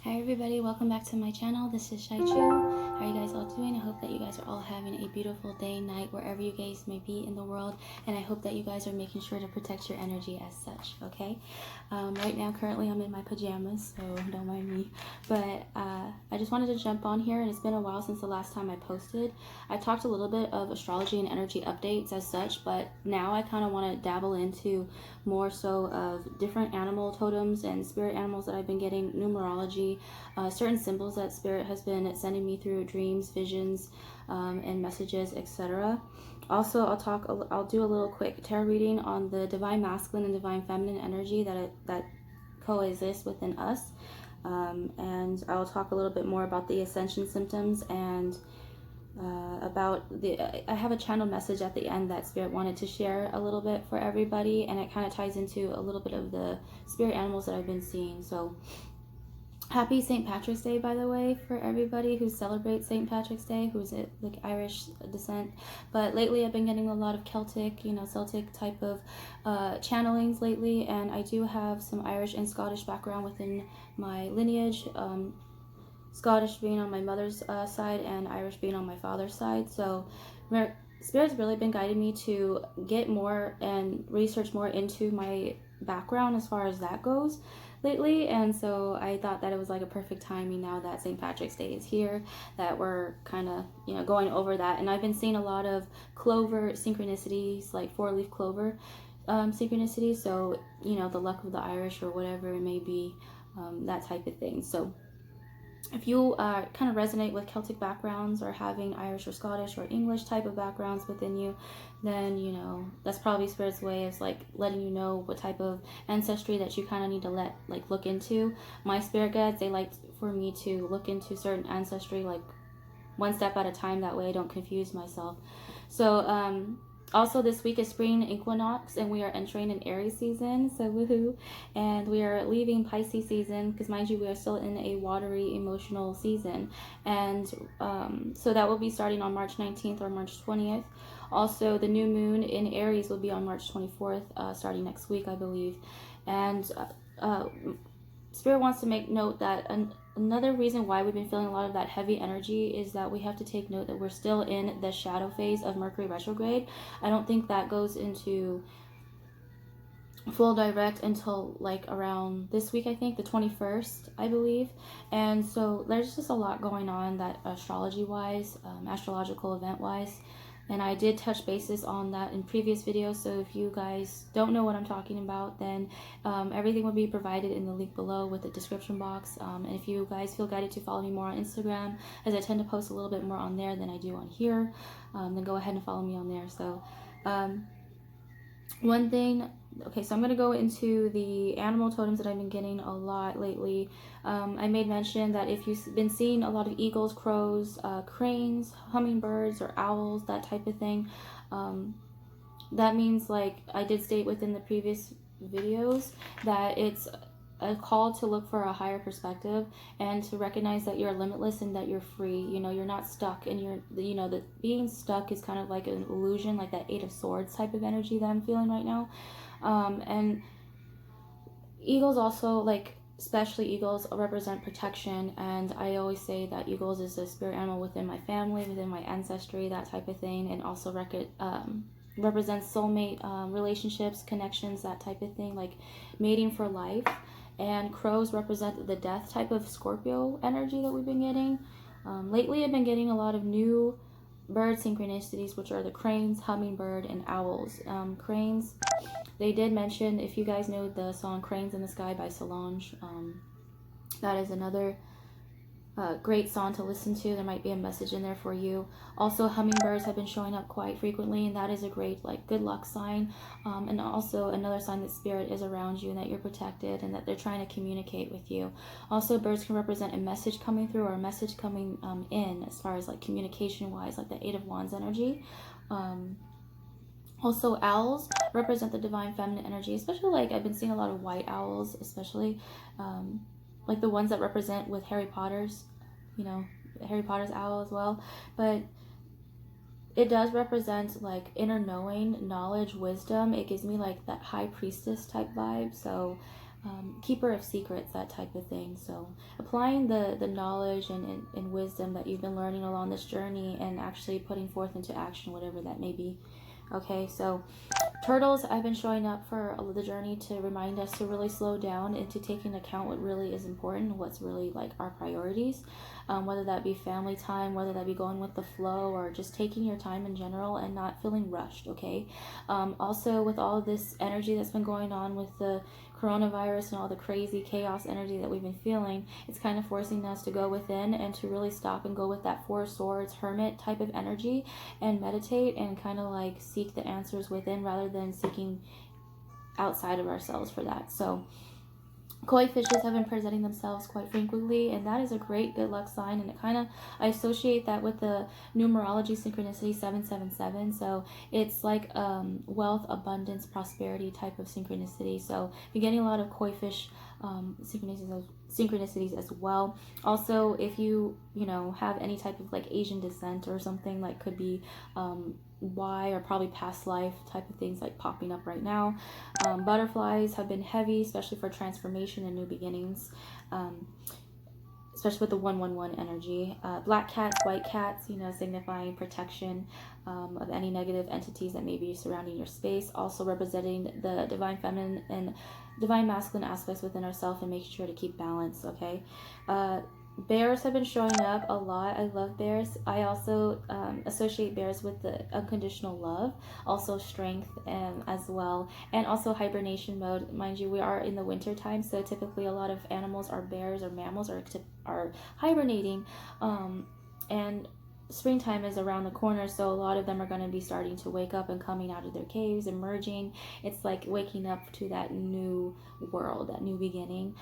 Hi everybody, welcome back to my channel. This is Cheychuu. How are you guys all doing? I hope that you guys are all having a beautiful day, night, wherever you guys may be in the world. And I hope that you guys are making sure to protect your energy as such, okay? Right now, currently, I'm in my pajamas, so don't mind me. But I just wanted to jump on here, and it's been a while since the last time I posted. I talked a little bit of astrology and energy updates as such, but now I kind of want to dabble into more so of different animal totems and spirit animals that I've been getting, numerology, certain symbols that spirit has been sending me through dreams, visions, and messages, etc. Also, I'll do a little quick tarot reading on the divine masculine and divine feminine energy that coexists within us, and I'll talk a little bit more about the ascension symptoms and I have a channel message at the end that spirit wanted to share a little bit for everybody, and it kind of ties into a little bit of the spirit animals that I've been seeing. So happy St. Patrick's Day, by the way, for everybody who celebrates St. Patrick's Day, who's like Irish descent. But lately I've been getting a lot of Celtic, Celtic type of channelings lately, and I do have some Irish and Scottish background within my lineage. Scottish being on my mother's side and Irish being on my father's side. So Spirit's really been guiding me to get more and research more into my background as far as that goes lately. And so I thought that it was like a perfect timing now that St. Patrick's Day is here, that we're kind of, going over that. And I've been seeing a lot of clover synchronicities, like 4-leaf clover synchronicities. So, the luck of the Irish or whatever it may be, that type of thing. So if you kind of resonate with Celtic backgrounds or having Irish or Scottish or English type of backgrounds within you, then that's probably Spirit's way of like letting you know what type of ancestry that you kind of need to look into. My spirit guides, they like for me to look into certain ancestry like one step at a time, that way I don't confuse myself. So also this week is spring equinox, and we are entering an Aries season, so woohoo. And we are leaving Pisces season, because mind you, we are still in a watery emotional season. And so that will be starting on March 19th or March 20th. Also, the new moon in Aries will be on March 24th, starting next week, I believe. And Spirit wants to make note that another reason why we've been feeling a lot of that heavy energy is that we have to take note that we're still in the shadow phase of Mercury retrograde. I don't think that goes into full direct until like around this week, I think the 21st, I believe. And so there's just a lot going on that astrology wise, astrological event wise. And I did touch bases on that in previous videos, so if you guys don't know what I'm talking about, then everything will be provided in the link below with the description box. And if you guys feel guided to follow me more on Instagram, as I tend to post a little bit more on there than I do on here, then go ahead and follow me on there. So one thing, okay, so I'm going to go into the animal totems that I've been getting a lot lately. I made mention that if you've been seeing a lot of eagles, crows, cranes, hummingbirds, or owls, that type of thing, that means, like I did state within the previous videos, that it's a call to look for a higher perspective and to recognize that you're limitless and that you're free. You're not stuck, and the being stuck is kind of like an illusion, like that 8 of Swords type of energy that I'm feeling right now. And eagles also, like especially eagles, represent protection, and I always say that eagles is a spirit animal within my family, within my ancestry, that type of thing, and also represents soulmate relationships, connections, that type of thing, like mating for life. And crows represent the death type of Scorpio energy that we've been getting. Lately I've been getting a lot of new bird synchronicities, which are the cranes, hummingbird, and owls. Cranes, they did mention, if you guys know the song Cranes in the Sky by Solange, that is another great song to listen to. There might be a message in there for you. Also, hummingbirds have been showing up quite frequently, and that is a great good luck sign, and also another sign that spirit is around you and that you're protected and that they're trying to communicate with you. Also, birds can represent a message coming through or a message coming in, as far as like communication wise, like the 8 of Wands energy. Also, owls represent the divine feminine energy, especially like I've been seeing a lot of white owls, especially like the ones that represent with Harry Potter's owl as well. But it does represent like inner knowing, knowledge, wisdom. It gives me like that high priestess type vibe. So keeper of secrets, that type of thing. So applying the knowledge and wisdom that you've been learning along this journey and actually putting forth into action, whatever that may be. Okay, so turtles, I've been showing up for the journey to remind us to really slow down and to take into account what really is important, what's really like our priorities, whether that be family time, whether that be going with the flow, or just taking your time in general and not feeling rushed. Okay, also with all of this energy that's been going on with the coronavirus and all the crazy chaos energy that we've been feeling, it's kind of forcing us to go within and to really stop and go with that Four of Swords hermit type of energy and meditate and kind of like seek the answers within rather than seeking outside of ourselves for that. So koi fishes have been presenting themselves quite frequently, and that is a great good luck sign. And it kind of, I associate that with the numerology synchronicity 777. So it's like wealth, abundance, prosperity type of synchronicity. So you're getting a lot of koi fish synchronicities as well. Also, if you have any type of like Asian descent or something, like could be Y or probably past life type of things like popping up right now. Butterflies have been heavy, especially for transformation and new beginnings, especially with the 111 energy. Black cats, white cats, signifying protection of any negative entities that may be surrounding your space. Also representing the divine feminine and divine masculine aspects within ourselves and making sure to keep balance. Okay. Bears have been showing up a lot. I love bears. I also associate bears with the unconditional love, also strength as well, and also hibernation mode. Mind you, we are in the winter time, so typically a lot of animals are bears or mammals are hibernating, and springtime is around the corner, so a lot of them are going to be starting to wake up and coming out of their caves, emerging. It's like waking up to that new world, that new beginning.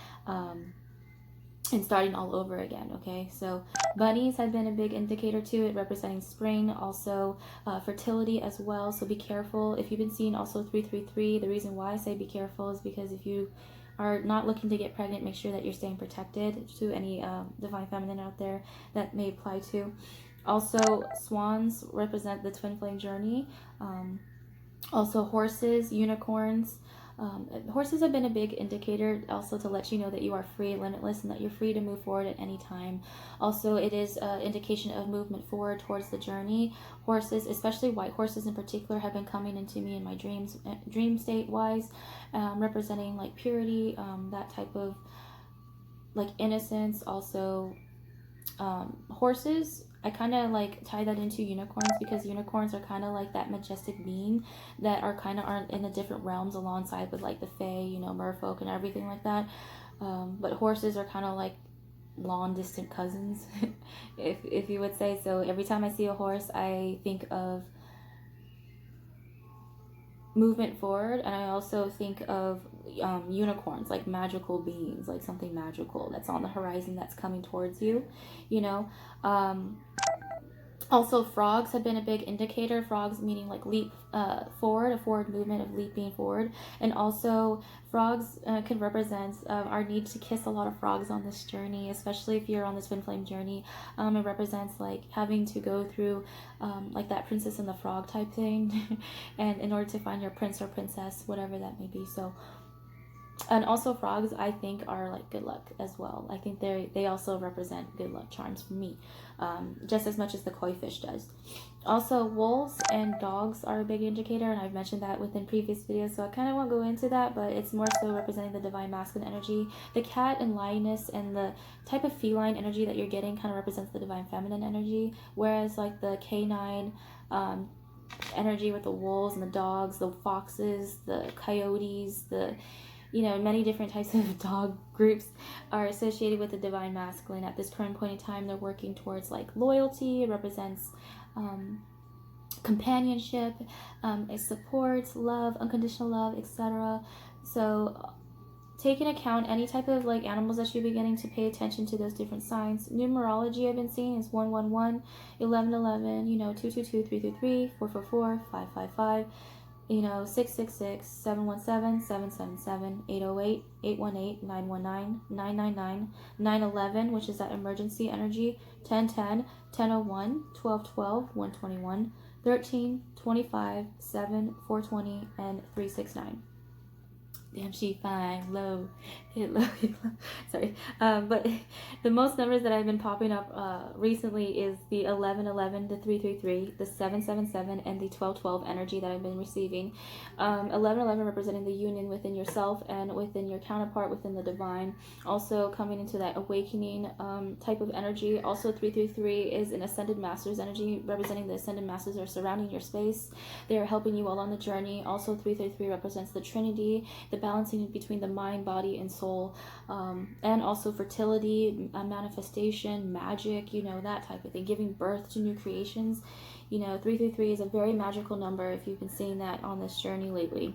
And starting all over again. Okay, so bunnies have been a big indicator to it, representing spring, also fertility as well. So be careful if you've been seeing also 333. The reason why I say be careful is because if you are not looking to get pregnant, make sure that you're staying protected to any divine feminine out there that may apply to. Also, swans represent the twin flame journey. Also, horses, unicorns. Horses have been a big indicator also to let you know that you are free, limitless, and that you're free to move forward at any time. Also, it is an indication of movement forward towards the journey. Horses, especially white horses in particular, have been coming into me in my dreams, dream state wise, representing like purity, that type of like innocence. Also, horses, I kind of like tie that into unicorns because unicorns are kind of like that majestic being that are kind of aren't in the different realms alongside with like the fae, merfolk and everything like that. But horses are kind of like long distant cousins, if you would say. So every time I see a horse, I think of movement forward, and I also think of unicorns, like magical beings, like something magical that's on the horizon that's coming towards you. Also, frogs have been a big indicator. Frogs meaning like leap forward, a forward movement of leaping forward. And also, frogs can represent our need to kiss a lot of frogs on this journey, especially if you're on this twin flame journey. It represents like having to go through like that princess and the frog type thing, and in order to find your prince or princess, whatever that may be. So. And also frogs, I think, are like good luck as well. I think they also represent good luck charms for me, just as much as the koi fish does. Also, wolves and dogs are a big indicator, and I've mentioned that within previous videos, so I kind of won't go into that, but it's more so representing the divine masculine energy. The cat and lioness and the type of feline energy that you're getting kind of represents the divine feminine energy, whereas like the canine energy with the wolves and the dogs, the foxes, the coyotes, many different types of dog groups are associated with the divine masculine. At this current point in time, they're working towards like loyalty. It represents companionship, it supports love, unconditional love, etc. So take into account any type of like animals that you're beginning to pay attention to those different signs. Numerology I've been seeing is 111, 1111, 222, 333, 444, 555. 666, 717, 777, 808, 818, 919, 999, 911, which is that emergency energy, 1010, 1001, 1212, 121, 13, 25, 7, 420, and 369. damn, she fine, low, hit low, hit low. Sorry. But the most numbers that I've been popping up recently is the 1111, the 333, the 777, and the 1212 energy that I've been receiving. 1111 representing the union within yourself and within your counterpart, within the divine. Also coming into that awakening type of energy. Also 333 is an ascended master's energy, representing the ascended masters are surrounding your space. They are helping you all on the journey. Also 333 represents the Trinity, the balancing between the mind, body, and soul, and also fertility, manifestation, magic, you know, that type of thing, giving birth to new creations. You know, 333 is a very magical number if you've been seeing that on this journey lately.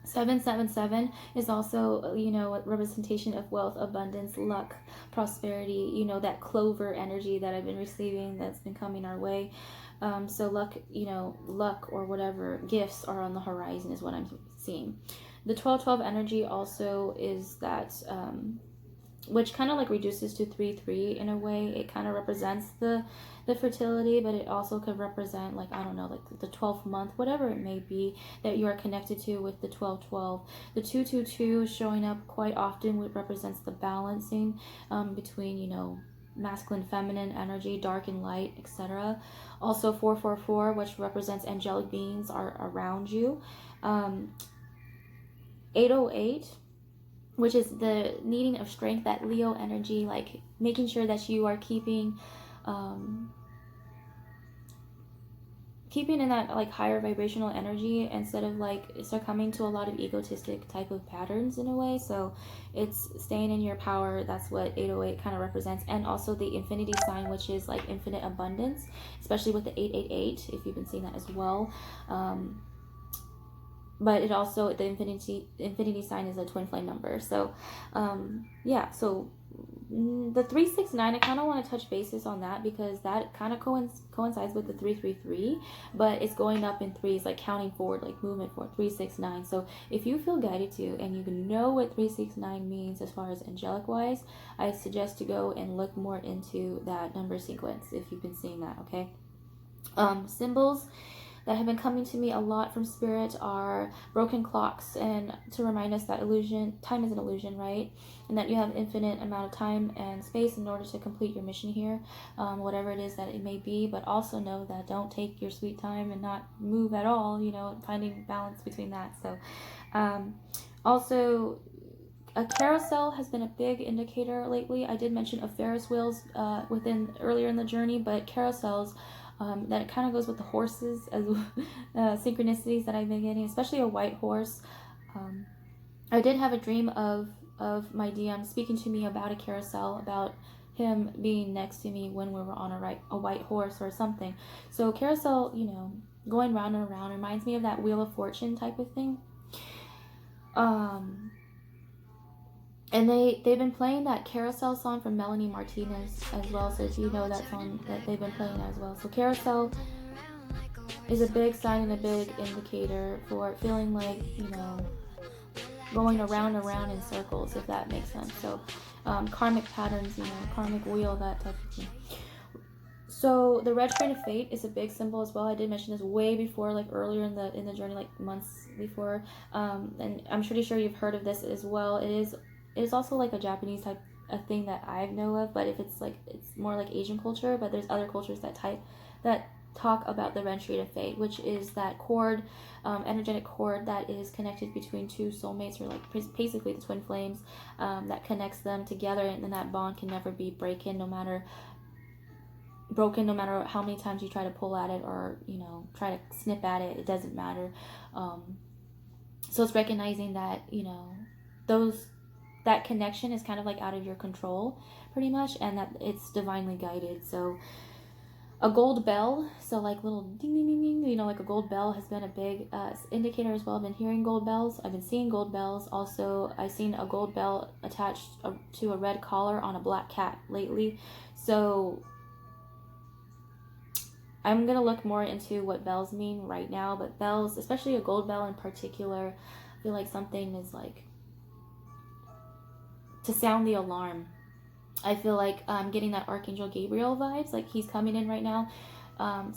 777 is also, you know, a representation of wealth, abundance, luck, prosperity, you know, that clover energy that I've been receiving that's been coming our way. So luck, you know, luck or whatever gifts are on the horizon is what I'm seeing. The 1212 energy also is that, which kind of like reduces to 3-3 in a way. It kind of represents the fertility, but it also could represent, like, I don't know, like the 12th month, whatever it may be that you are connected to with the 1212. The 222 showing up quite often, which represents the balancing between, you know, masculine, feminine energy, dark and light, etc. Also 444, which represents angelic beings are around you. 808, which is the needing of strength, that Leo energy, like making sure that you are keeping in that like higher vibrational energy instead of like succumbing to a lot of egotistic type of patterns in a way. So it's staying in your power. That's what 808 kind of represents. And also the infinity sign, which is like infinite abundance, especially with the 888, if you've been seeing that as well. But it also, the infinity sign is a twin flame number. So yeah, so the 369, I kind of want to touch bases on that because that kind of coincides with the 333, but it's going up in threes, like counting forward, like movement forward. 369. So if you feel guided to and you know what 369 means as far as angelic wise, I suggest to go and look more into that number sequence if you've been seeing that. Okay. Symbols that have been coming to me a lot from spirit are broken clocks, and to remind us that time is an illusion, right? And that you have infinite amount of time and space in order to complete your mission here, whatever it is that it may be. But also know that don't take your sweet time and not move at all, you know, finding balance between that. So also a carousel has been a big indicator lately. I did mention a Ferris wheels earlier in the journey, but carousels, that it kind of goes with the horses as synchronicities that I've been getting, especially a white horse. I did have a dream of my DM speaking to me about a carousel, about him being next to me when we were on a white horse or something. So carousel, you know, going round and around reminds me of that Wheel of Fortune type of thing. And they've been playing that Carousel song from Melanie Martinez as well. So if you know that song, that they've been playing as well. So Carousel is a big sign and a big indicator for feeling like, you know, going around and around in circles, if that makes sense. So karmic patterns, you know, karmic wheel, that type of thing. So the red train of fate is a big symbol as well. I did mention this way before, like earlier in the journey, like months before. And I'm pretty sure you've heard of this as well. It is also like a Japanese type of thing that I know of, but if it's more like Asian culture, but there's other cultures that talk about the red train of fate, which is that cord, energetic cord that is connected between two soulmates, or like basically the twin flames, that connects them together, and then that bond can never be broken, no matter how many times you try to pull at it or, you know, try to snip at it. It doesn't matter. So it's recognizing that, you know, that connection is kind of like out of your control pretty much, and that it's divinely guided. So a gold bell, so like little ding ding ding ding, you know, like a gold bell has been a big indicator as well. I've been hearing gold bells. I've been seeing gold bells. Also, I've seen a gold bell attached to a red collar on a black cat lately. So I'm going to look more into what bells mean right now, but bells, especially a gold bell in particular, I feel like something is like to sound the alarm. I feel like I'm getting that Archangel Gabriel vibes, like he's coming in right now,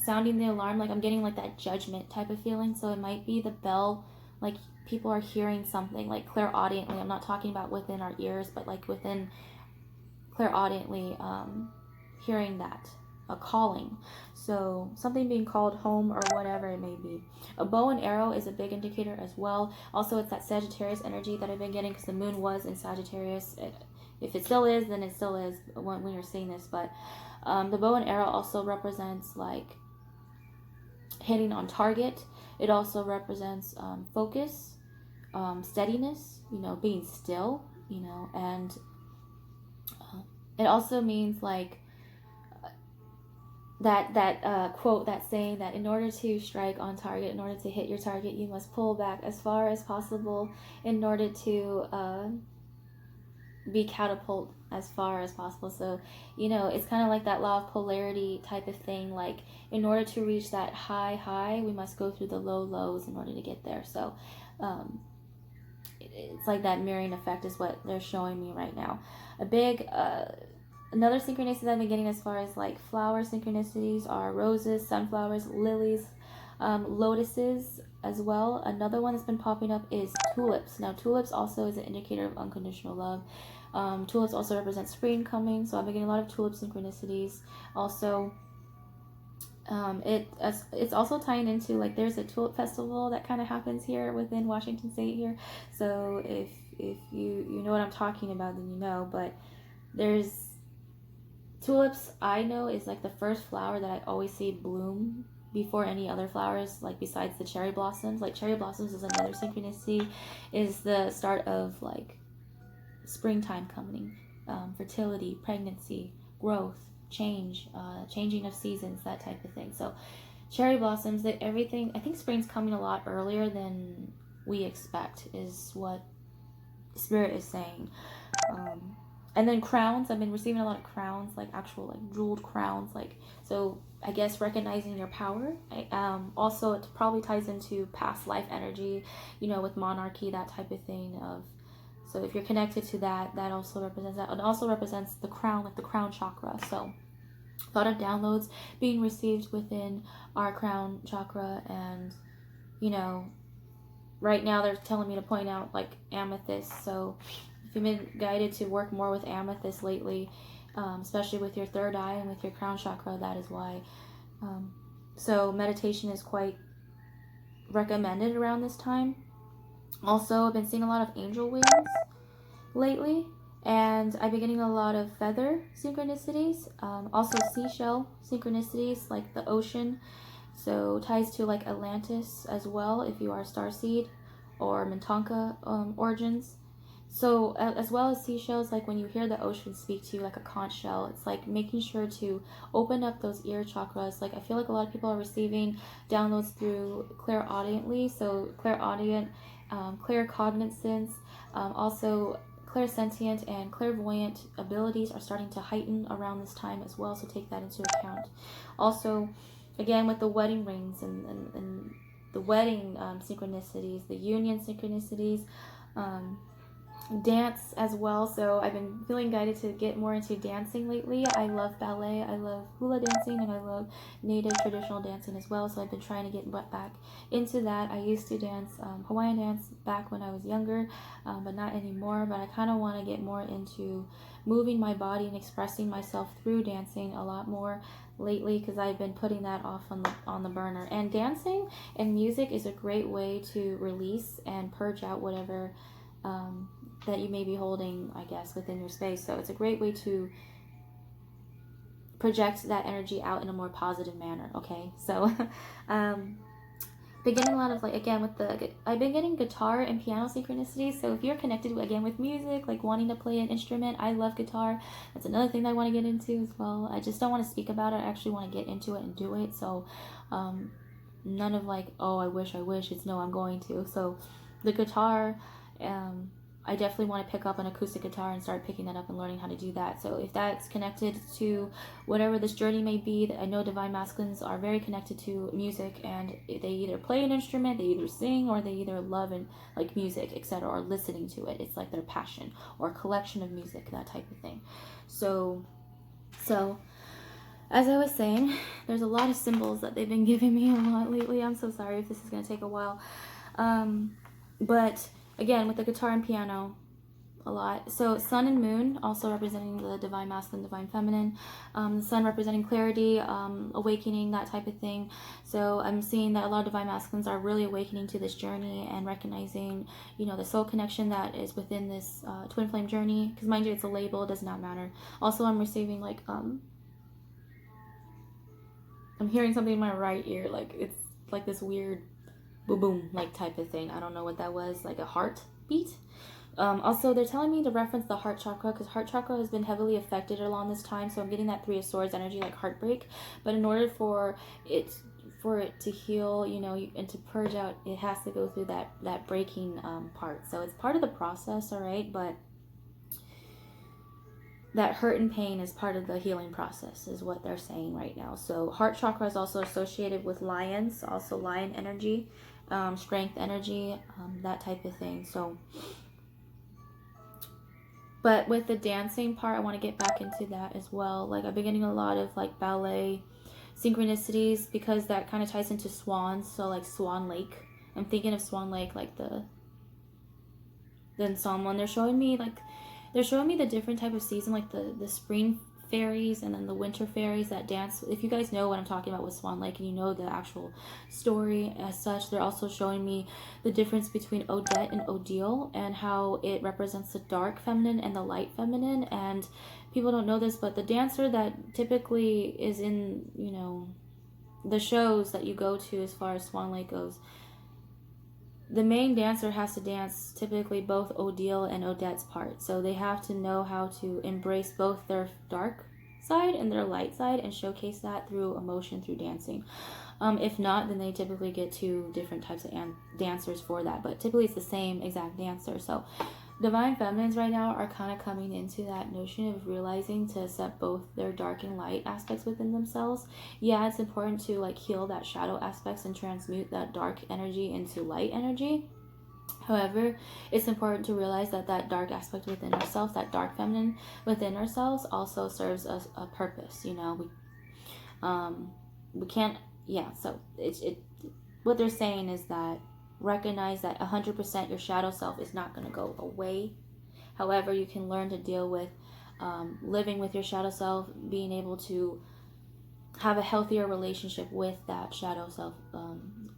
sounding the alarm, like I'm getting like that judgment type of feeling. So it might be the bell, like people are hearing something like clairaudiently. I'm not talking about within our ears, but like within clairaudiently, hearing that, a calling. So something being called home or whatever it may be. A bow and arrow is a big indicator as well. Also, it's that Sagittarius energy that I've been getting because the moon was in Sagittarius. If it still is, then it still is when you're seeing this. But the bow and arrow also represents like hitting on target. It also represents focus, steadiness, you know, being still, you know, and it also means like that quote, that saying that in order to strike on target, in order to hit your target, you must pull back as far as possible in order to be catapult as far as possible. So, you know, it's kind of like that law of polarity type of thing. Like, in order to reach that high, we must go through the lows in order to get there. So, it's like that mirroring effect is what they're showing me right now. A big, another synchronicity I've been getting as far as like flower synchronicities are roses, sunflowers, lilies, lotuses as well. Another one that's been popping up is tulips. Now, tulips also is an indicator of unconditional love. Tulips also represent spring coming, so I've been getting a lot of tulip synchronicities. Also, it's also tying into like there's a tulip festival that kind of happens here within Washington State here. So if you know what I'm talking about, then you know. But there's tulips, I know, is like the first flower that I always see bloom before any other flowers, like besides the cherry blossoms. Like cherry blossoms is another synchronicity, is the start of like springtime coming, fertility, pregnancy, growth, change, changing of seasons, that type of thing. So cherry blossoms, that everything, I think spring's coming a lot earlier than we expect is what Spirit is saying. And then crowns, I've been receiving a lot of crowns, like actual like jeweled crowns, like, so I guess recognizing your power. Also, it probably ties into past life energy, you know, with monarchy, that type of thing. So if you're connected to that, that also represents that. It also represents the crown, like the crown chakra. So a lot of downloads being received within our crown chakra. And, you know, right now they're telling me to point out like amethyst. So if you've been guided to work more with amethyst lately, especially with your third eye and with your crown chakra, that is why. So meditation is quite recommended around this time. Also, I've been seeing a lot of angel wings lately, and I've been getting a lot of feather synchronicities. Also seashell synchronicities, like the ocean. So ties to like Atlantis as well, if you are starseed or Mintanka origins. So as well as seashells, like when you hear the ocean speak to you like a conch shell, it's like making sure to open up those ear chakras. Like I feel like a lot of people are receiving downloads through clairaudiently. So clairaudient, claircognizance, also clairsentient and clairvoyant abilities are starting to heighten around this time as well. So take that into account. Also, again, with the wedding rings and the wedding synchronicities, the union synchronicities, dance as well. So I've been feeling guided to get more into dancing lately. I love ballet, I love hula dancing, and I love native traditional dancing as well. So I've been trying to get back into that. I used to dance Hawaiian dance back when I was younger, but not anymore. But I kind of want to get more into moving my body and expressing myself through dancing a lot more lately, because I've been putting that off on the burner. And dancing and music is a great way to release and purge out whatever that you may be holding, I guess, within your space. So it's a great way to project that energy out in a more positive manner. Okay, so been getting a lot of, like, again, with I've been getting guitar and piano synchronicities. So if you're connected again with music, like wanting to play an instrument, I love guitar. That's another thing that I want to get into as well. I just don't want to speak about it. I actually want to get into it and do it. So none of like, oh, I wish, it's no, I'm going to. So the guitar, I definitely want to pick up an acoustic guitar and start picking that up and learning how to do that. So if that's connected to whatever this journey may be, I know Divine Masculines are very connected to music, and they either play an instrument, they either sing, or they either love and like music, etc., or listening to it. It's like their passion or collection of music, that type of thing. So as I was saying, there's a lot of symbols that they've been giving me a lot lately. I'm so sorry if this is going to take a while. But again, with the guitar and piano, a lot. So sun and moon also representing the divine masculine, divine feminine. The sun representing clarity, awakening, that type of thing. So I'm seeing that a lot of divine masculines are really awakening to this journey and recognizing, you know, the soul connection that is within this twin flame journey. Because mind you, it's a label, it does not matter. Also, I'm receiving like I'm hearing something in my right ear, like it's like this weird boom boom like type of thing. I don't know what that was, like a heartbeat. Also, they're telling me to reference the heart chakra because heart chakra has been heavily affected along this time. So I'm getting that Three of Swords energy, like heartbreak. But in order for it to heal, you know, and to purge out, it has to go through that breaking part. So it's part of the process, all right. But that hurt and pain is part of the healing process, is what they're saying right now. So heart chakra is also associated with lions, also lion energy, strength energy, that type of thing. So. But with the dancing part, I want to get back into that as well. Like I've been getting a lot of like ballet synchronicities because that kind of ties into swans. So like Swan Lake. I'm thinking of Swan Lake, like the Psalm one. They're showing me the different type of season, like the spring fairies and then the winter fairies that dance. If you guys know what I'm talking about with Swan Lake and you know the actual story as such, they're also showing me the difference between Odette and Odile and how it represents the dark feminine and the light feminine. And people don't know this, but the dancer that typically is in, you know, the shows that you go to as far as Swan Lake goes, the main dancer has to dance typically both Odile and Odette's part. So they have to know how to embrace both their dark side and their light side and showcase that through emotion, through dancing. If not, then they typically get two different types of dancers for that. But typically it's the same exact dancer. So divine feminines right now are kind of coming into that notion of realizing to accept both their dark and light aspects within themselves. Yeah, it's important to like heal that shadow aspects and transmute that dark energy into light energy. However, it's important to realize that that dark aspect within ourselves, that dark feminine within ourselves, also serves us a purpose. You know, we can't. Yeah. So what they're saying is that recognize that 100% your shadow self is not going to go away. However, you can learn to deal with living with your shadow self, being able to have a healthier relationship with that shadow self.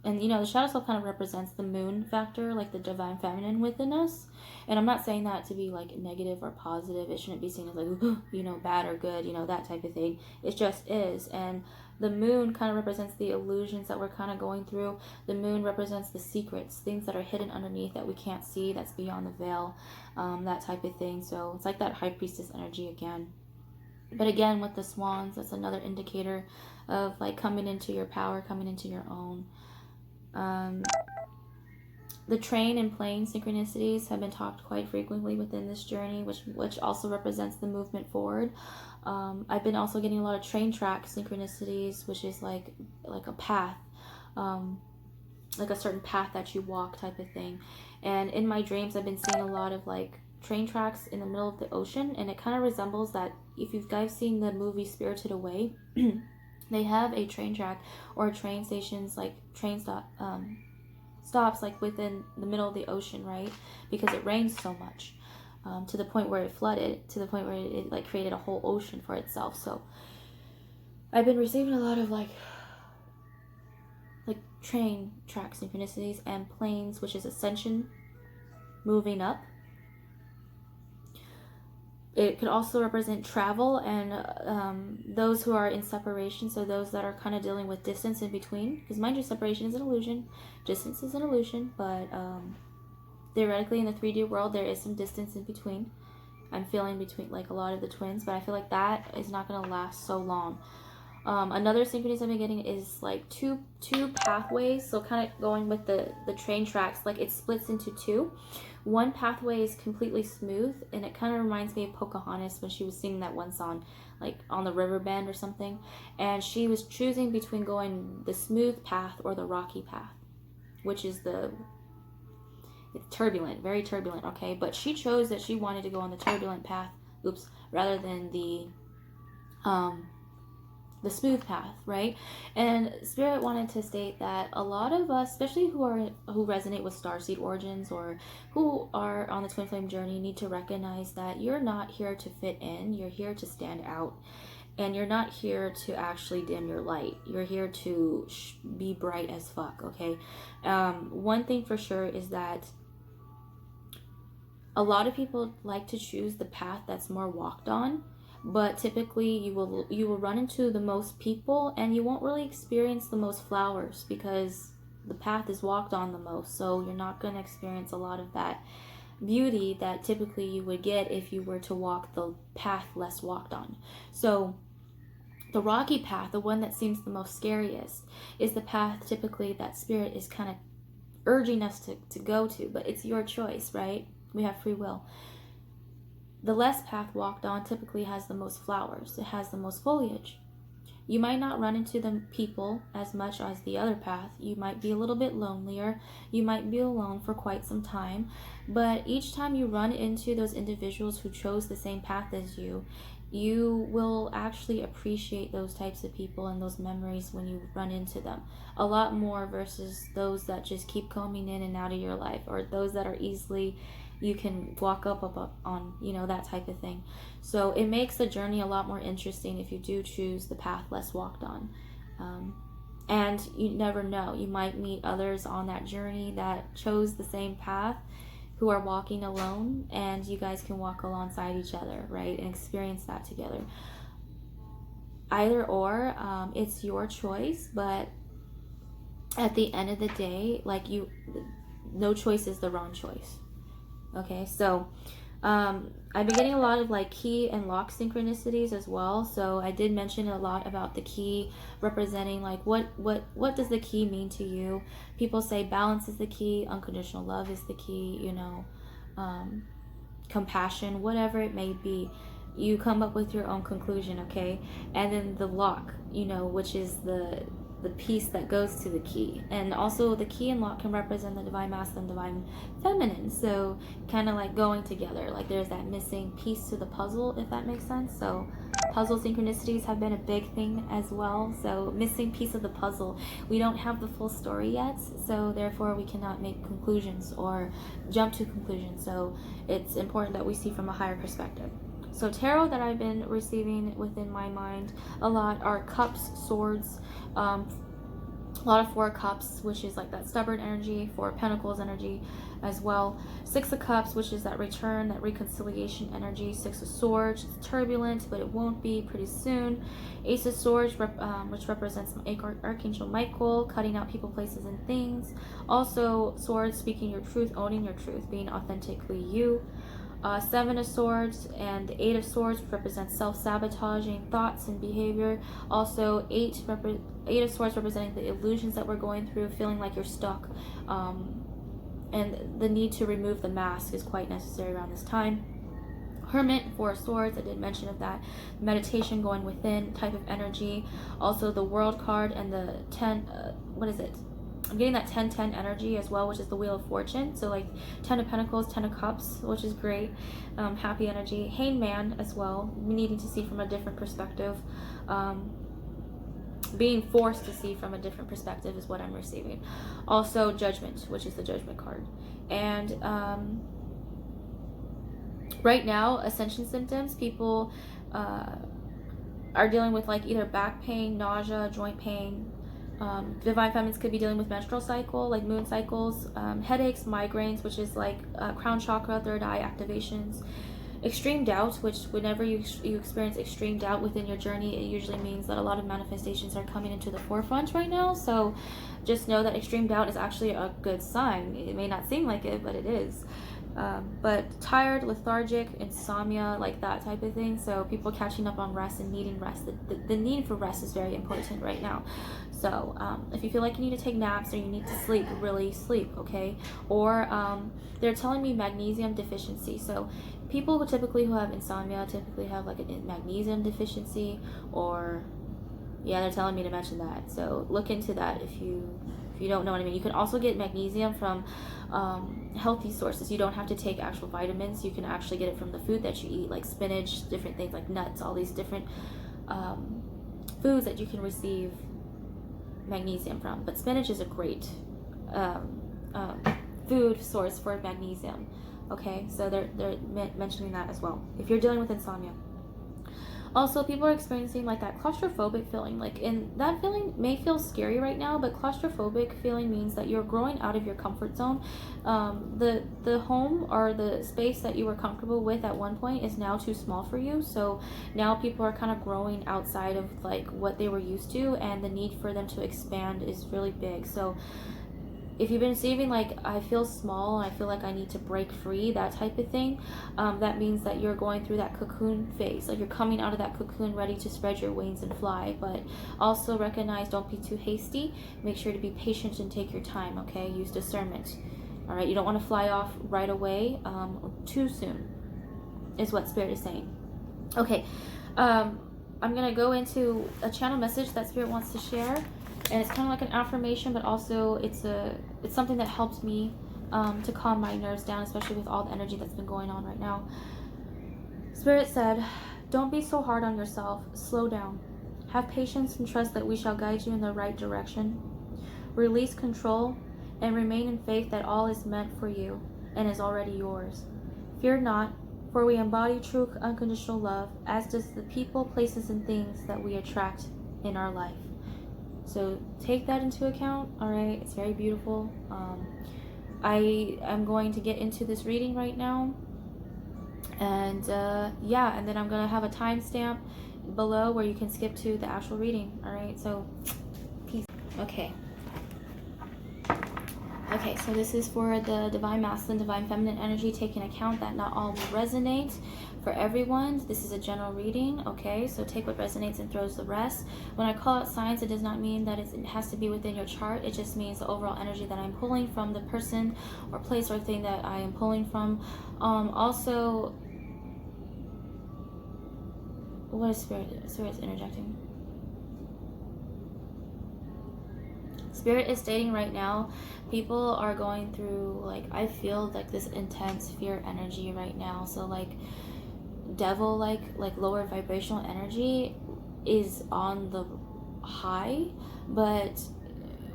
And you know, the shadow self kind of represents the moon factor, like the divine feminine within us. And I'm not saying that to be like negative or positive. It shouldn't be seen as like, you know, bad or good, you know, that type of thing. It just is. And the moon kind of represents the illusions that we're kind of going through. The moon represents the secrets, things that are hidden underneath that we can't see, that's beyond the veil, that type of thing. So it's like that high priestess energy again. But again, with the swans, that's another indicator of like coming into your power, coming into your own. The train and plane synchronicities have been talked quite frequently within this journey, which also represents the movement forward. I've been also getting a lot of train track synchronicities, which is like a path, like a certain path that you walk type of thing. And in my dreams, I've been seeing a lot of like train tracks in the middle of the ocean, and it kind of resembles that. If you guys seen the movie Spirited Away, they have a train track or train stations, like train stops like within the middle of the ocean, right? Because it rains so much, to the point where it flooded, to the point where it like created a whole ocean for itself. So I've been receiving a lot of like train track synchronicities and planes, which is ascension, moving up. It could also represent travel and those who are in separation, so those that are kind of dealing with distance in between. Because mind you, separation is an illusion, distance is an illusion, but theoretically in the 3D world there is some distance in between. I'm feeling between like a lot of the twins, but I feel like that is not going to last so long. Another synchronous I've been getting is like two pathways, so kind of going with the train tracks, like it splits into two. One pathway is completely smooth, and it kind of reminds me of Pocahontas when she was singing that one song, like on the river bend or something, and she was choosing between going the smooth path or the rocky path, which is it's turbulent, very turbulent, okay? But she chose that she wanted to go on the turbulent path, rather than the the smooth path, right? And Spirit wanted to state that a lot of us, especially who resonate with starseed origins or who are on the twin flame journey, need to recognize that you're not here to fit in. You're here to stand out, and you're not here to actually dim your light. You're here to be bright as fuck. Okay. One thing for sure is that a lot of people like to choose the path that's more walked on, but typically you will run into the most people and you won't really experience the most flowers because the path is walked on the most. So you're not going to experience a lot of that beauty that typically you would get if you were to walk the path less walked on. So the rocky path, the one that seems the most scariest, is the path typically that Spirit is kind of urging us to go to, but it's your choice, right? We have free will. The less path walked on typically has the most flowers. It has the most foliage. You might not run into the people as much as the other path. You might be a little bit lonelier. You might be alone for quite some time. But each time you run into those individuals who chose the same path as you, you will actually appreciate those types of people and those memories when you run into them a lot more versus those that just keep coming in and out of your life, or those that are easily, you can walk up on, you know, that type of thing. So it makes the journey a lot more interesting if you do choose the path less walked on. And you never know, you might meet others on that journey that chose the same path who are walking alone, and you guys can walk alongside each other, right, and experience that together. Either or, it's your choice, but at the end of the day, like, no choice is the wrong choice. Okay, so I've been getting a lot of like key and lock synchronicities as well. So I did mention a lot about the key representing like what does the key mean to you. People say balance is the key, unconditional love is the key, you know, compassion, whatever it may be. You come up with your own conclusion, okay? And then the lock, you know, which is the piece that goes to the key. And also the key and lock can represent the divine masculine, divine feminine. So kind of like going together, like there's that missing piece to the puzzle, if that makes sense. So puzzle synchronicities have been a big thing as well. So missing piece of the puzzle. We don't have the full story yet, so therefore we cannot make conclusions or jump to conclusions. So it's important that we see from a higher perspective. So tarot that I've been receiving within my mind a lot are cups, swords, a lot of 4 cups, which is like that stubborn energy, 4 pentacles energy as well. 6 of cups, which is that return, that reconciliation energy. 6 of swords, it's turbulent, but it won't be pretty soon. Ace of swords, which represents Archangel Michael, cutting out people, places, and things. Also swords, speaking your truth, owning your truth, being authentically you. 7 of swords and the 8 of swords represents self-sabotaging thoughts and behavior. Also 8 of swords representing the illusions that we're going through, feeling like you're stuck, and the need to remove the mask is quite necessary around this time. Hermit, 4 of swords, I did mention of that. Meditation, going within type of energy. Also the World card and the 10, what is it? I'm getting that 10-10 energy as well, which is the Wheel of Fortune. So like 10 of Pentacles, 10 of Cups, which is great. Happy energy. Hangman as well, needing to see from a different perspective. Being forced to see from a different perspective is what I'm receiving. Also Judgment, which is the Judgment card. And right now, ascension symptoms, people are dealing with like either back pain, nausea, joint pain. Divine feminines could be dealing with menstrual cycle, like moon cycles, headaches, migraines, which is like crown chakra, third eye activations, extreme doubt, which whenever you experience extreme doubt within your journey, it usually means that a lot of manifestations are coming into the forefront right now. So just know that extreme doubt is actually a good sign. It may not seem like it, but it is. But tired, lethargic, insomnia, like that type of thing. So people catching up on rest and needing rest. The need for rest is very important right now. So if you feel like you need to take naps or you need to sleep, really sleep, okay? Or they're telling me magnesium deficiency. So people who have insomnia typically have like a magnesium deficiency, or yeah, they're telling me to mention that. So look into that if you don't know what I mean. You can also get magnesium from healthy sources. You don't have to take actual vitamins. You can actually get it from the food that you eat, like spinach, different things like nuts, all these different foods that you can receive magnesium from. But spinach is a great food source for magnesium. Okay, so they're mentioning that as well if you're dealing with insomnia. Also, people are experiencing like that claustrophobic feeling, like, and that feeling may feel scary right now, but claustrophobic feeling means that you're growing out of your comfort zone. The home or the space that you were comfortable with at one point is now too small for you. So now people are kind of growing outside of like what they were used to, and the need for them to expand is really big. So if you've been receiving like, I feel small and I feel like I need to break free, that type of thing, that means that you're going through that cocoon phase. Like you're coming out of that cocoon ready to spread your wings and fly. But also recognize, don't be too hasty. Make sure to be patient and take your time, okay? Use discernment. All right, you don't want to fly off right away, too soon, is what Spirit is saying. Okay, I'm going to go into a channel message that Spirit wants to share. And it's kind of like an affirmation, but also it's something that helps me to calm my nerves down, especially with all the energy that's been going on right now. Spirit said, don't be so hard on yourself. Slow down. Have patience and trust that we shall guide you in the right direction. Release control and remain in faith that all is meant for you and is already yours. Fear not, for we embody true unconditional love, as does the people, places, and things that we attract in our life. So take that into account, all right? It's very beautiful. I am going to get into this reading right now. And yeah, and then I'm going to have a timestamp below where you can skip to the actual reading, all right? So peace. Okay, so this is for the Divine Masculine, Divine Feminine energy. Take into account that not all will resonate for everyone. This is a general reading, okay? So take what resonates and throws the rest. When I call out signs, it does not mean that it has to be within your chart. It just means the overall energy that I'm pulling from the person or place or thing that I am pulling from. Also, what is Spirit's interjecting? Spirit is stating right now, people are going through, like, I feel like this intense fear energy right now. So like devil, like lower vibrational energy is on the high, but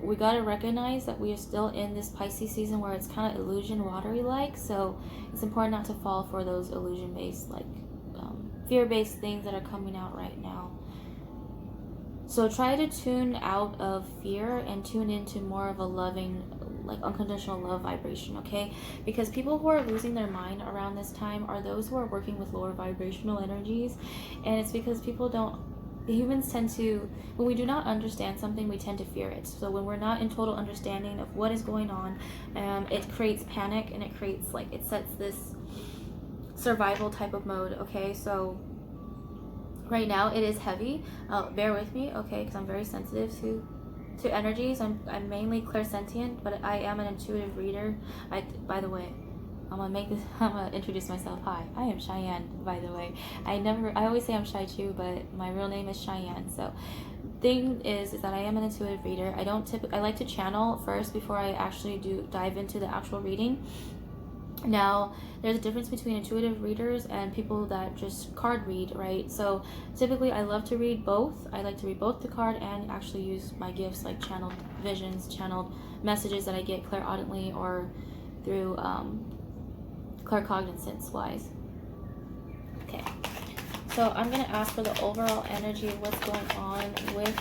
we got to recognize that we are still in this Pisces season where it's kind of illusion watery like. So it's important not to fall for those illusion based, like fear-based things that are coming out right now. So try to tune out of fear and tune into more of a loving, like unconditional love vibration, okay? Because people who are losing their mind around this time are those who are working with lower vibrational energies. And it's because humans tend to, when we do not understand something, we tend to fear it. So when we're not in total understanding of what is going on, it creates panic, and it creates, like, it sets this survival type of mode, okay? So right now it is heavy. Bear with me, okay, because I'm very sensitive to energies. I'm mainly clairsentient, but I am an intuitive reader. By the way, I'm gonna introduce myself. Hi, I am Cheyenne, by the way. I always say I'm Cheychuu, but my real name is Cheyenne. So thing is that I am an intuitive reader. I like to channel first before I actually dive into the actual reading. Now, there's a difference between intuitive readers and people that just card read, right? So typically I love to read both. I like to read both the card and actually use my gifts, like channeled visions, channeled messages that I get clairaudiently or through claircognizance wise. Okay, so I'm going to ask for the overall energy of what's going on with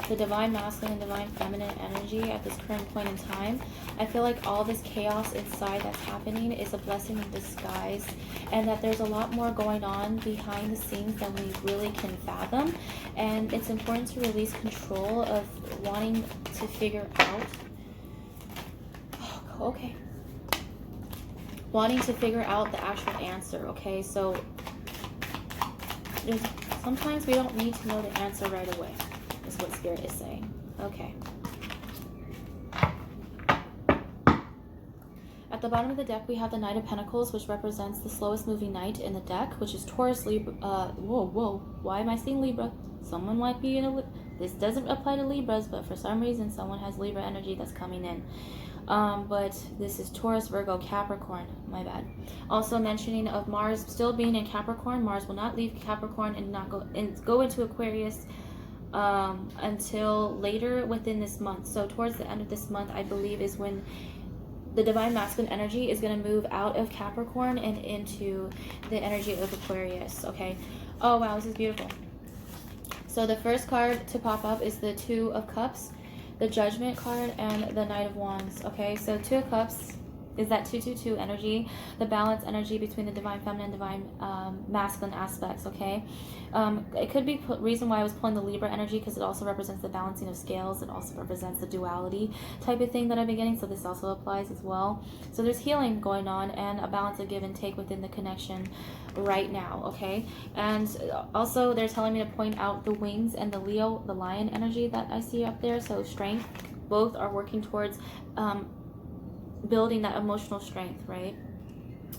the Divine Masculine and Divine Feminine energy at this current point in time. I feel like all this chaos inside that's happening is a blessing in disguise, and that there's a lot more going on behind the scenes than we really can fathom. And it's important to release control of wanting to figure out, wanting to figure out the actual answer, okay? So sometimes we don't need to know the answer right away, is what Spirit is saying. Okay. At the bottom of the deck, we have the Knight of Pentacles, which represents the slowest moving knight in the deck, which is Taurus, Libra. Whoa. Why am I saying Libra? Someone might be in a... This doesn't apply to Libras, but for some reason, someone has Libra energy that's coming in. But this is Taurus, Virgo, Capricorn. My bad. Also mentioning of Mars still being in Capricorn. Mars will not leave Capricorn and go into Aquarius until later within this month. So towards the end of this month, I believe, is when the divine masculine energy is going to move out of Capricorn and into the energy of Aquarius. Okay. Oh wow, this is beautiful. So the first card to pop up is the Two of Cups, the Judgment card, and the Knight of Wands. Okay, so Two of Cups is that 222 energy, the balance energy between the divine feminine and divine masculine aspects. Okay, it could be reason why I was pulling the Libra energy, because it also represents the balancing of scales. It also represents the duality type of thing that I've been getting, so this also applies as well. So there's healing going on and a balance of give and take within the connection right now. Okay, and also they're telling me to point out the wings and the Leo, the lion energy that I see up there. So strength, both are working towards building that emotional strength, right?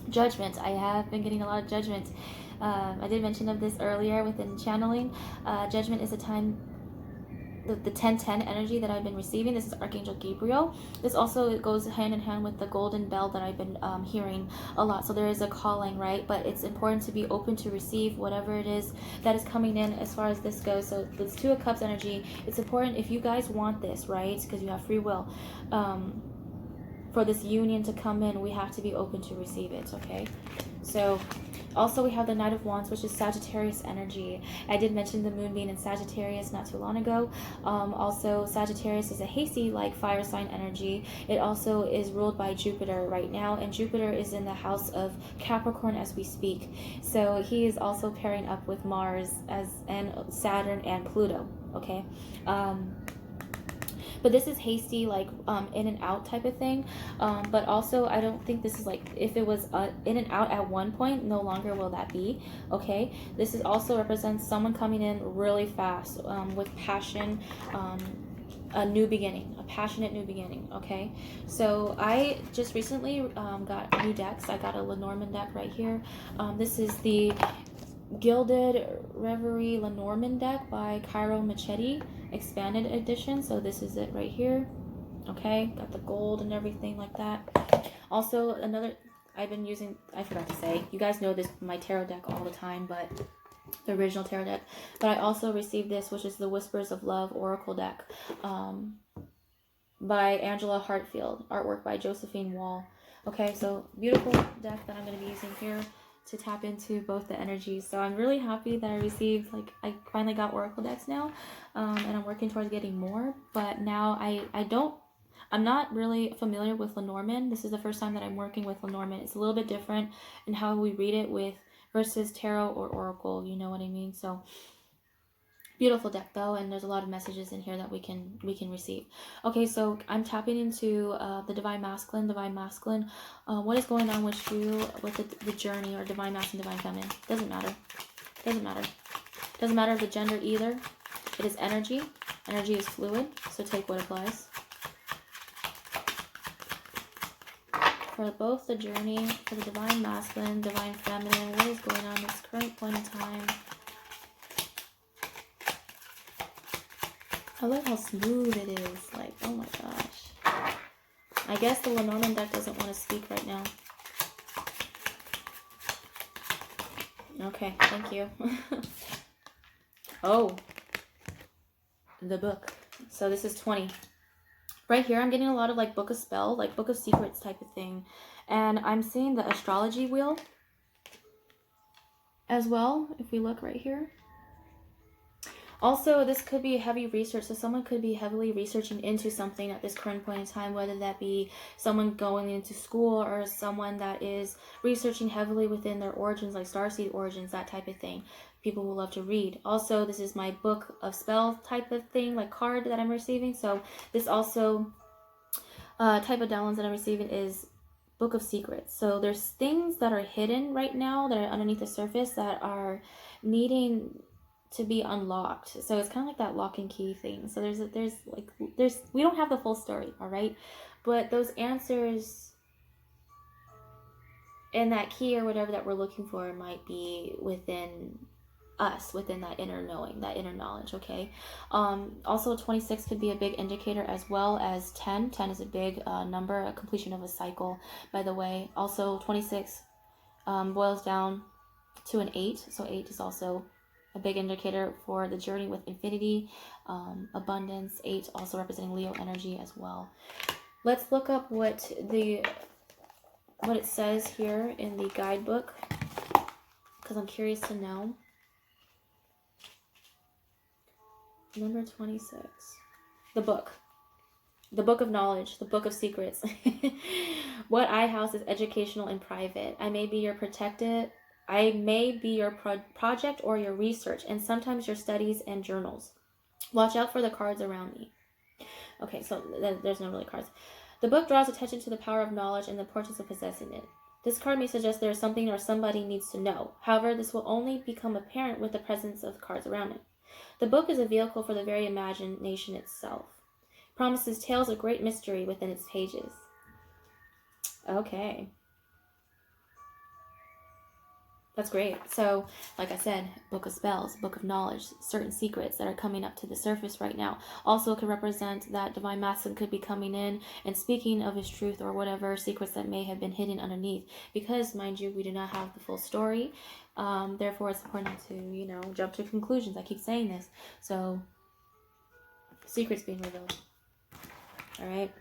Judgment, I have been getting a lot of judgment. I did mention of this earlier within channeling. Judgment is a time, the 1010 energy that I've been receiving. This is Archangel Gabriel. This also goes hand in hand with the golden bell that I've been hearing a lot. So there is a calling, right? But it's important to be open to receive whatever it is that is coming in as far as this goes. So this Two of Cups energy, it's important if you guys want this, right? Because you have free will. For this union to come in, we have to be open to receive it. Okay, so also we have the Knight of Wands, which is Sagittarius energy. I did mention the moon being in Sagittarius not too long ago. Also Sagittarius is a hasty like fire sign energy. It also is ruled by Jupiter right now, and Jupiter is in the house of Capricorn as we speak. So he is also pairing up with Mars and Saturn and Pluto. Okay, but this is hasty, like in and out type of thing. But also I don't think this is like, if it was in and out at one point, no longer will that be. Okay, this is also represents someone coming in really fast with passion, a new beginning, a passionate new beginning. Okay, so I just recently got new decks. I got a Lenormand deck right here. This is the Gilded Reverie Lenormand deck by Cairo Machete, expanded edition. So this is it right here. Okay, got the gold and everything like that. Also another, I've been using, I forgot to say, you guys know this, my tarot deck all the time, but the original tarot deck. But I also received this, which is the Whispers of Love Oracle deck by Angela Hartfield, artwork by Josephine Wall. Okay, so beautiful deck that I'm going to be using here to tap into both the energies. So I'm really happy that I received, like, I finally got oracle decks now, and I'm working towards getting more. But now I'm not really familiar with Lenormand. This is the first time that I'm working with Lenormand. It's a little bit different in how we read it with versus tarot or oracle, you know what I mean? So beautiful deck though, and there's a lot of messages in here that we can receive. Okay, so I'm tapping into the divine masculine. What is going on with you with the journey, or divine masculine, divine feminine? Doesn't matter. Doesn't matter the gender either. It is energy. Energy is fluid, so take what applies. For both the journey, for the divine masculine, divine feminine, what is going on at this current point in time? I love how smooth it is. Like, oh my gosh. I guess the Lenormand deck doesn't want to speak right now. Okay, thank you. Oh, the book. So this is 20. Right here, I'm getting a lot of like Book of Spell, like Book of Secrets type of thing. And I'm seeing the astrology wheel as well, if we look right here. Also, this could be heavy research, so someone could be heavily researching into something at this current point in time, whether that be someone going into school or someone that is researching heavily within their origins, like starseed origins, that type of thing. People will love to read. Also, this is my Book of Spell type of thing, like card that I'm receiving. So this also type of downloads that I'm receiving is Book of Secrets. So there's things that are hidden right now that are underneath the surface that are needing to be unlocked. So it's kind of like that lock and key thing. So there's we don't have the full story, all right, but those answers and that key or whatever that we're looking for might be within us, within that inner knowing, that inner knowledge. Okay. Also 26 could be a big indicator, as well as 10 is a big number, a completion of a cycle, by the way. Also 26 boils down to an 8, so 8 is also a big indicator for the journey with infinity, abundance. 8 also representing Leo energy as well. Let's look up what it says here in the guidebook, because I'm curious to know. Number 26. The book. The book of knowledge. The book of secrets. What I house is educational and private. I may be your protected. I may be your project or your research, and sometimes your studies and journals. Watch out for the cards around me. Okay, so there's no really cards. The book draws attention to the power of knowledge and the importance of possessing it. This card may suggest there is something or somebody needs to know. However, this will only become apparent with the presence of cards around it. The book is a vehicle for the very imagination itself. It promises tales of great mystery within its pages. Okay. That's great. So, like I said, book of spells, book of knowledge, certain secrets that are coming up to the surface right now. Also could represent that divine masculine could be coming in and speaking of his truth or whatever secrets that may have been hidden underneath. Because, mind you, we do not have the full story. Therefore, it's important to, jump to conclusions. I keep saying this. So, secrets being revealed. All right.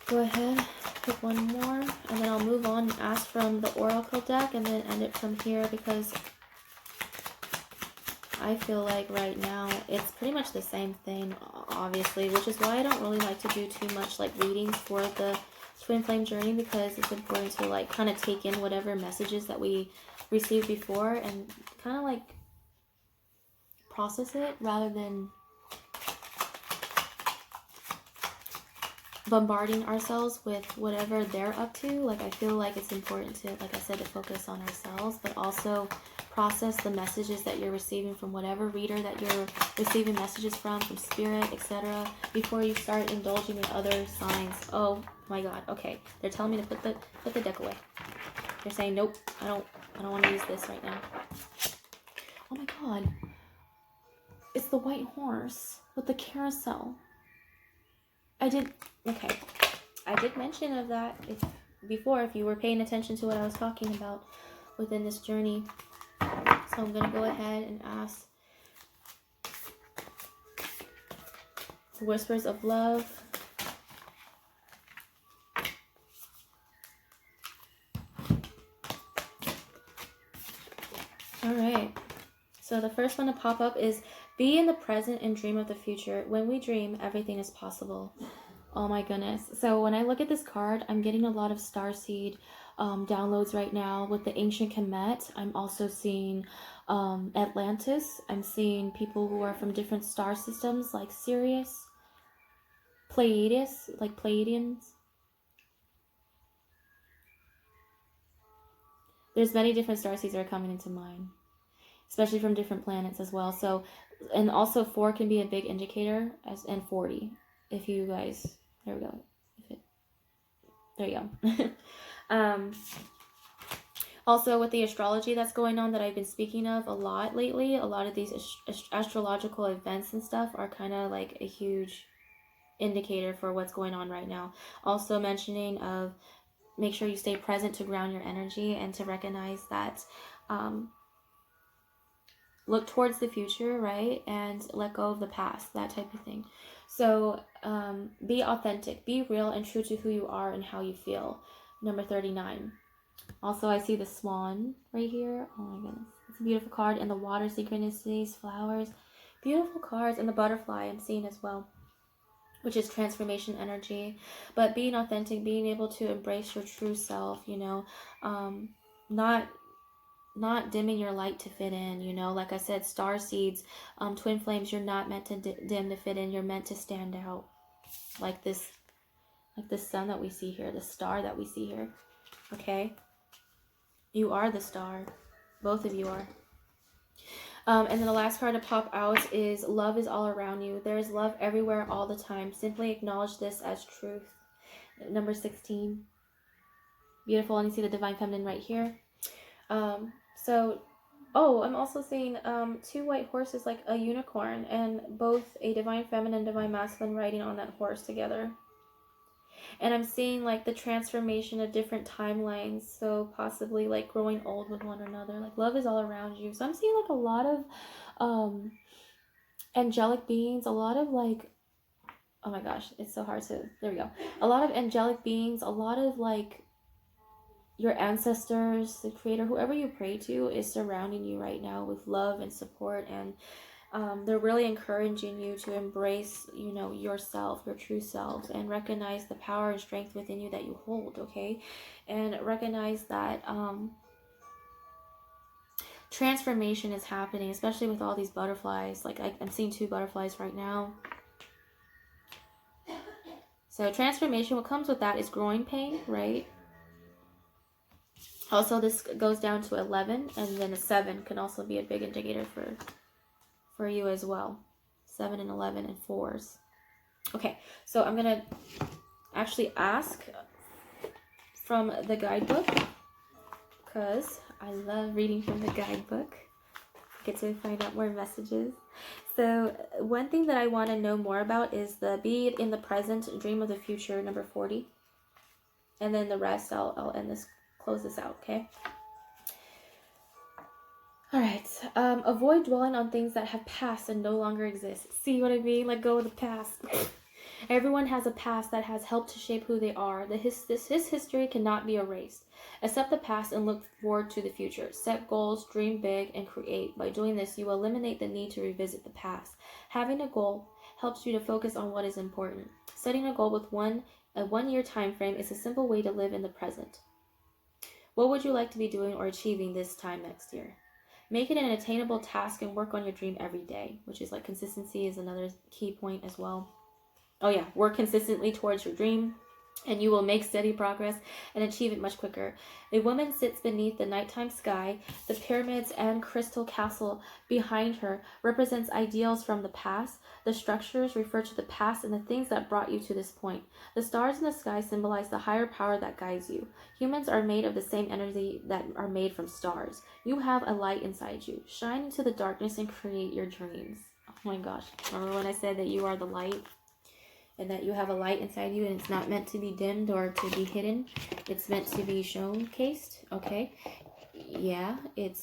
Go ahead. Pick one more, and then I'll move on and ask from the Oracle deck and then end it from here, because I feel like right now it's pretty much the same thing, obviously, which is why I don't really like to do too much like readings for the twin flame journey, because it's important to like kind of take in whatever messages that we received before and kind of like process it rather than bombarding ourselves with whatever they're up to. Like, I feel like it's important to, like I said, to focus on ourselves, but also process the messages that you're receiving from whatever reader that you're receiving messages from spirit, etc., before you start indulging in other signs. Oh my god. Okay, they're telling me to put the deck away. They're saying nope, I don't want to use this right now. Oh my god, it's the white horse with the carousel. I did mention of that before, if you were paying attention to what I was talking about within this journey. So I'm going to go ahead and ask Whispers of Love. All right. So the first one to pop up is be in the present and dream of the future. When we dream, everything is possible. Oh my goodness. So when I look at this card, I'm getting a lot of starseed downloads right now with the ancient Kemet. I'm also seeing Atlantis. I'm seeing people who are from different star systems like Sirius, Pleiades, like Pleiadians. There's many different starseeds that are coming into mind, especially from different planets as well. So, and also 4 can be a big indicator, and 40. If you guys, there we go. There you go. Also, with the astrology that's going on that I've been speaking of a lot lately, a lot of these astrological events and stuff are kind of like a huge indicator for what's going on right now. Also mentioning of make sure you stay present to ground your energy and to recognize that look towards the future, right? And let go of the past, that type of thing. So be authentic, be real and true to who you are and how you feel. Number 39. Also, I see the swan right here. Oh my goodness. It's a beautiful card. And the water synchronicities, flowers. Beautiful cards. And the butterfly I'm seeing as well, which is transformation energy. But being authentic, being able to embrace your true self, not dimming your light to fit in, like I said, star seeds, twin flames, you're not meant to dim to fit in. You're meant to stand out like this sun that we see here, the star that we see here. Okay, you are the star, both of you are. And then the last card to pop out is love is all around you. There is love everywhere all the time. Simply acknowledge this as truth. Number 16. Beautiful. And you see the divine feminine right here. I'm also seeing 2 white horses, like a unicorn, and both a divine feminine, divine masculine riding on that horse together. And I'm seeing like the transformation of different timelines. So possibly like growing old with one another. Like love is all around you. So I'm seeing like a lot of angelic beings, a lot of like, oh my gosh, it's so hard to, there we go. A lot of angelic beings, a lot of like your ancestors, the creator, whoever you pray to is surrounding you right now with love and support, and they're really encouraging you to embrace, you know, yourself, your true self, and recognize the power and strength within you that you hold, okay? And recognize that transformation is happening, especially with all these butterflies. Like I'm seeing 2 butterflies right now. So transformation, what comes with that is growing pain, right? Also, this goes down to 11, and then a 7 can also be a big indicator for you as well. 7 and 11 and 4s. Okay, so I'm gonna actually ask from the guidebook, because I love reading from the guidebook. Get to find out more messages. So one thing that I want to know more about is the be in the present, dream of the future, number 40. And then the rest, I'll end this, close this out, okay? All right. Avoid dwelling on things that have passed and no longer exist. See what I mean? Let go of the past. Everyone has a past that has helped to shape who they are. His history cannot be erased. Accept the past and look forward to the future. Set goals, dream big, and create. By doing this, you eliminate the need to revisit the past. Having a goal helps you to focus on what is important. Setting a goal with a 1-year time frame is a simple way to live in the present. What would you like to be doing or achieving this time next year? Make it an attainable task and work on your dream every day, which is like consistency is another key point as well. Oh yeah, work consistently towards your dream, and you will make steady progress and achieve it much quicker. A woman sits beneath the nighttime sky. The pyramids and crystal castle behind her represents ideals from the past. The structures refer to the past and the things that brought you to this point. The stars in the sky symbolize the higher power that guides you. Humans are made of the same energy that are made from stars. You have a light inside you. Shine into the darkness and create your dreams. Oh my gosh, remember when I said that you are the light? And that you have a light inside you, and it's not meant to be dimmed or to be hidden. It's meant to be showcased, okay? Yeah, it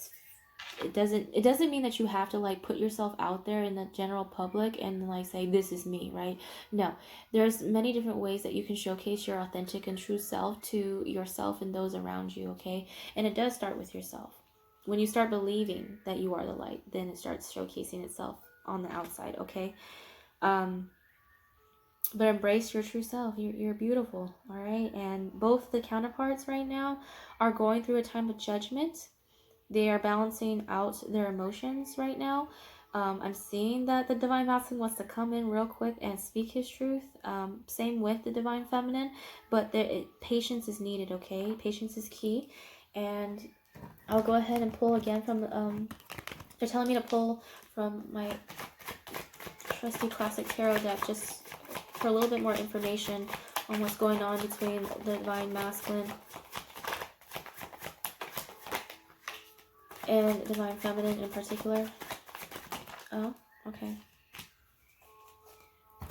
doesn't mean that you have to like put yourself out there in the general public and like say this is me, right? No, there's many different ways that you can showcase your authentic and true self to yourself and those around you, okay? And it does start with yourself. When you start believing that you are the light, then it starts showcasing itself on the outside, okay? But embrace your true self. You're beautiful, all right? And both the counterparts right now are going through a time of judgment. They are balancing out their emotions right now. I'm seeing that the Divine Masculine wants to come in real quick and speak his truth. Same with the Divine Feminine. But patience is needed, okay? Patience is key. And I'll go ahead and pull again from... they're telling me to pull from my trusty classic tarot deck just for a little bit more information on what's going on between the Divine Masculine and Divine Feminine in particular. Oh, okay.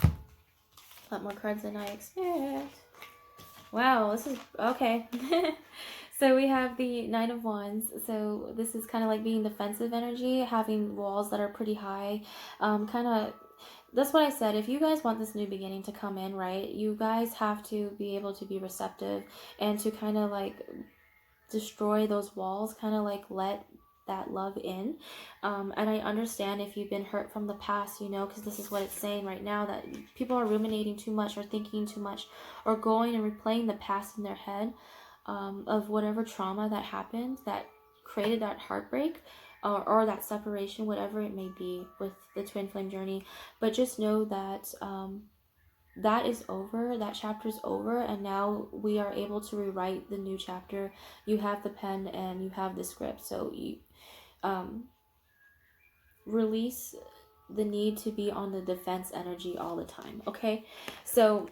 A lot more cards than I expect. Wow, this is okay. So we have the Nine of Wands. So this is kind of like being defensive energy, having walls that are pretty high, kind of. That's what I said. If you guys want this new beginning to come in, right, you guys have to be able to be receptive and to kind of like destroy those walls, kind of like let that love in. And I understand if you've been hurt from the past, you know, because this is what it's saying right now, that people are ruminating too much or thinking too much or going and replaying the past in their head of whatever trauma that happened that created that heartbreak. Or that separation, whatever it may be with the twin flame journey. But just know that that is over. That chapter is over, and now we are able to rewrite the new chapter. You have the pen and you have the script, so you release the need to be on the defense energy all the time, okay? So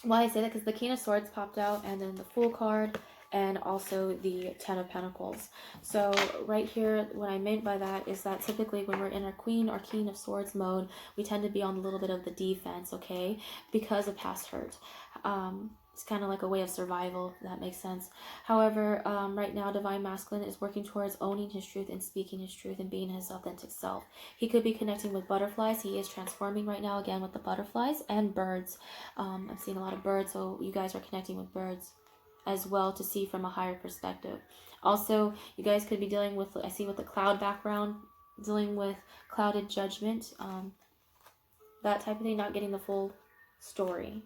why I say that, because the King of Swords popped out, and then the Fool card, and also the Ten of Pentacles. So right here, what I meant by that is that typically when we're in a Queen or King of Swords mode, we tend to be on a little bit of the defense, okay, because of past hurt. It's kind of like a way of survival, if that makes sense. However, right now, Divine Masculine is working towards owning his truth and speaking his truth and being his authentic self. He could be connecting with butterflies. He is transforming right now, again, with the butterflies and birds. I'm seeing a lot of birds, so you guys are connecting with birds as well to see from a higher perspective. Also, you guys could be dealing with, I see with the cloud background, dealing with clouded judgment, that type of thing, not getting the full story.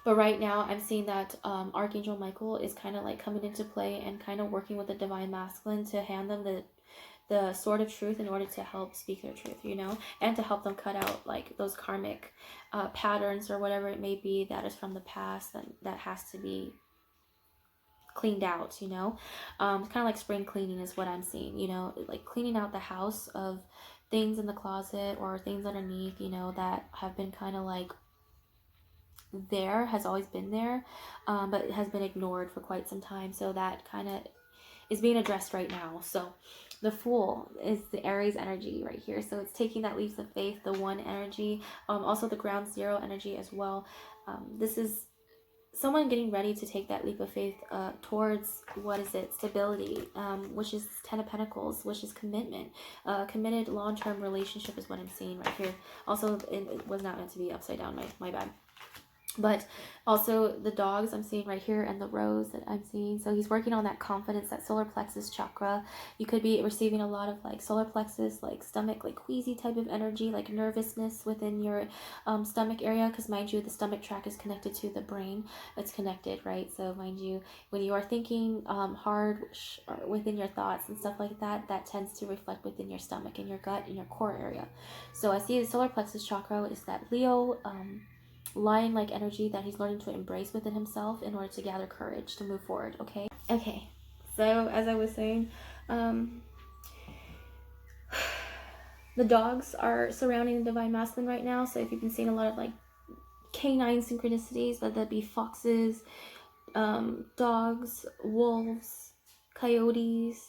But right now, I'm seeing that Archangel Michael is kind of like coming into play and kind of working with the Divine Masculine to hand them the sword of truth in order to help speak their truth, you know, and to help them cut out like those karmic patterns or whatever it may be that is from the past that has to be cleaned out, you know. Kind of like spring cleaning is what I'm seeing, you know, like cleaning out the house of things in the closet or things underneath, you know, that have been kind of like there, has always been there, but it has been ignored for quite some time. So that kind of is being addressed right now. So the Fool is the Aries energy right here. So it's taking that leaps of faith, the one energy, also the ground zero energy as well. This is someone getting ready to take that leap of faith towards, what is it, stability, which is 10 of Pentacles, which is commitment. Committed long-term relationship is what I'm seeing right here. Also, it was not meant to be upside down, my bad. But also the dogs I'm seeing right here and the rose that I'm seeing. So he's working on that confidence, that solar plexus chakra. You could be receiving a lot of like solar plexus, like stomach, like queasy type of energy, like nervousness within your stomach area. Because mind you, the stomach tract is connected to the brain. It's connected, right? So mind you, when you are thinking hard within your thoughts and stuff like that, that tends to reflect within your stomach and your gut and your core area. So I see the solar plexus chakra is that Leo lion-like energy that he's learning to embrace within himself in order to gather courage to move forward. Okay, so as I was saying, the dogs are surrounding the Divine Masculine right now. So if you've been seeing a lot of like canine synchronicities, whether that be foxes, dogs, wolves, coyotes,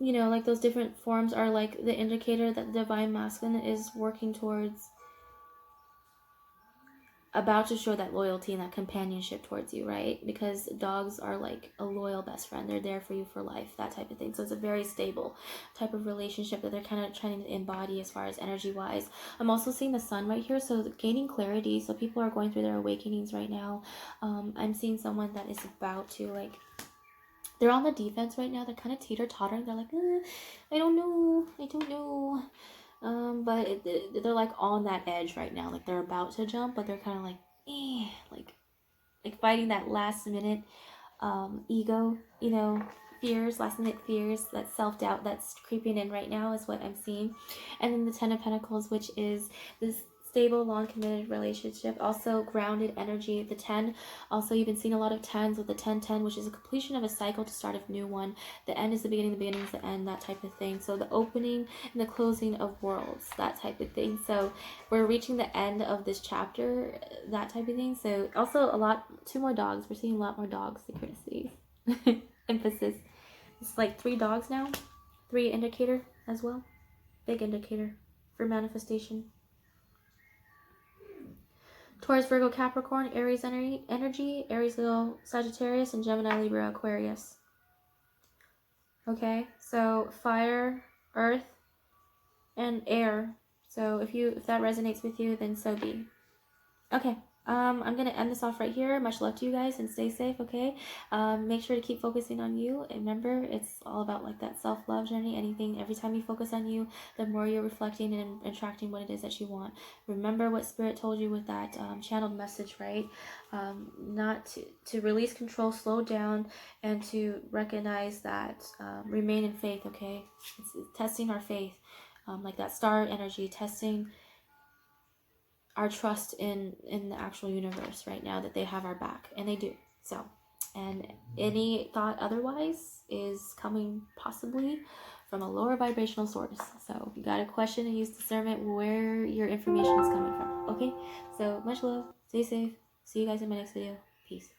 you know, like those different forms are like the indicator that the Divine Masculine is working towards, about to show that loyalty and that companionship towards you, right? Because dogs are like a loyal best friend. They're there for you for life, that type of thing. So it's a very stable type of relationship that they're kind of trying to embody as far as energy wise. I'm also seeing the sun right here, so gaining clarity. So people are going through their awakenings right now. I'm seeing someone that is about to like, they're on the defense right now. They're kind of teeter-tottering. They're like, I don't know. But they're like on that edge right now. Like they're about to jump, but they're kind of like fighting that last minute ego, you know, fears, last minute fears, that self-doubt that's creeping in right now is what I'm seeing. And then the 10 of Pentacles, which is this stable, long committed relationship, also grounded energy. The 10, also you've been seeing a lot of 10s with the 10-10, which is a completion of a cycle to start a new one. The end is the beginning is the end, that type of thing. So the opening and the closing of worlds, that type of thing. So we're reaching the end of this chapter, that type of thing. So also two more dogs. We're seeing a lot more dogs, synchronicities. Emphasis. It's like 3 dogs now. 3 indicator as well. Big indicator for manifestation. Taurus, Virgo, Capricorn, Aries energy, Aries, Leo, Sagittarius, and Gemini, Libra, Aquarius. Okay, so fire, earth, and air. So if that resonates with you, then so be. Okay, I'm gonna end this off right here. Much love to you guys and stay safe, okay? Make sure to keep focusing on you. And remember, it's all about like that self-love journey. Every time you focus on you, the more you're reflecting and attracting what it is that you want. Remember what Spirit told you with that channeled message, right? Not to release control, slow down, and to recognize that, remain in faith, okay? It's testing our faith, like that star energy, testing our trust in the actual universe right now, that they have our back, and they do. So, and any thought otherwise is coming possibly from a lower vibrational source. So if you got a question, and use discernment where your information is coming from. Okay, so much love, stay safe, see you guys in my next video. Peace.